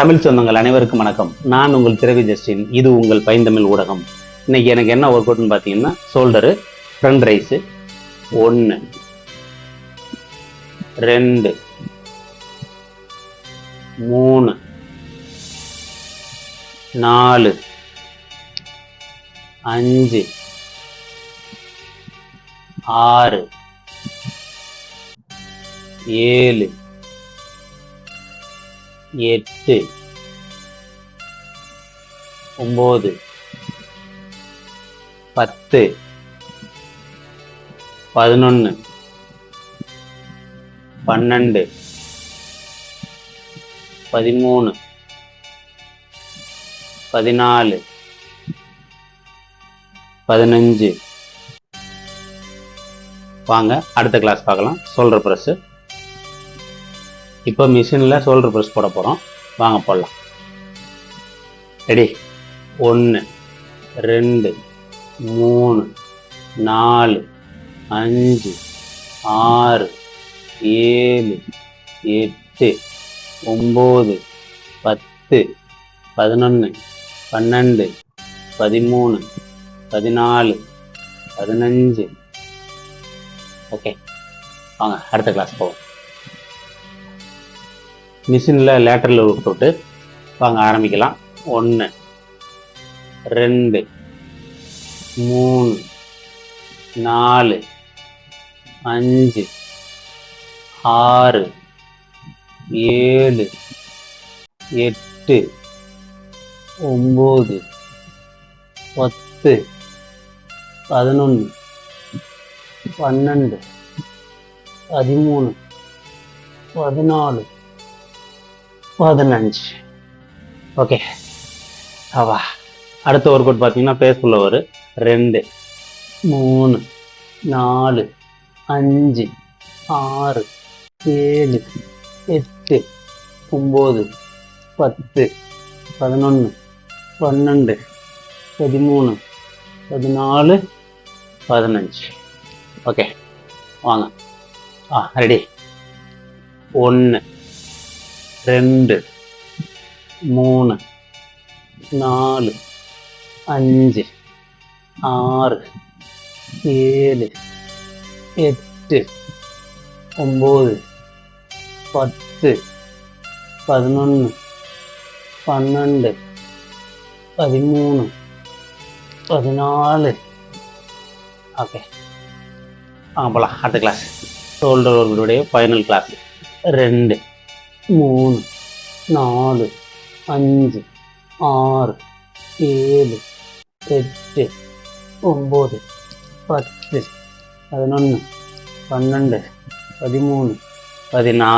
தமிழ் சொந்தங்கள் அனைவருக்கும் வணக்கம். நான் உங்கள் திரவி ஜஸ்டின். இது உங்கள் பைந்தமிழ் ஊடகம். இன்னைக்கு எனக்கு என்ன ஒர்க் அவுட்னு பார்த்தீங்கன்னா, ஷோல்டரு, ஃப்ரண்ட் ரைஸு 1 2 3 4 5 6 7 8 9 10 11 12 13 14 15. வாங்க அடுத்த கிளாஸ் பார்க்கலாம். Shoulder press. இப்போ மிஷினில் ஷோல்டர் ப்ரெஸ் போட போகிறோம். வாங்க போடலாம். ரெடி? 1 2 3 4 5 6 7 8 9 10 11 12 13 14 15. ஓகே, வாங்க அடுத்த கிளாஸ் போவோம். மிஷினில் லேட்டரில் விட்டுட்டு வாங்க ஆரம்பிக்கலாம். 1 2 3 4 5 6 7 8 9 10 11 12 13 14 15. ஓகே, அவா அடுத்த ஒர்க் அவுட் பார்த்தீங்கன்னா பேஸ்ஃபுல்ல வரும். 2 3 4 5 6 7 8 9 10 11 12 13 14 15. ஓகே, வாங்க. ரெடி? 1 2 3 4 5 6 7 8 9 10 11 12 13 14. ஓகே, போகலாம் அடுத்த கிளாஸ். ஷோல்டர் ஒர்க்குடைய ஃபைனல் கிளாஸ். 2 3 4 5 6 7 8 9 10 11 12 13 14.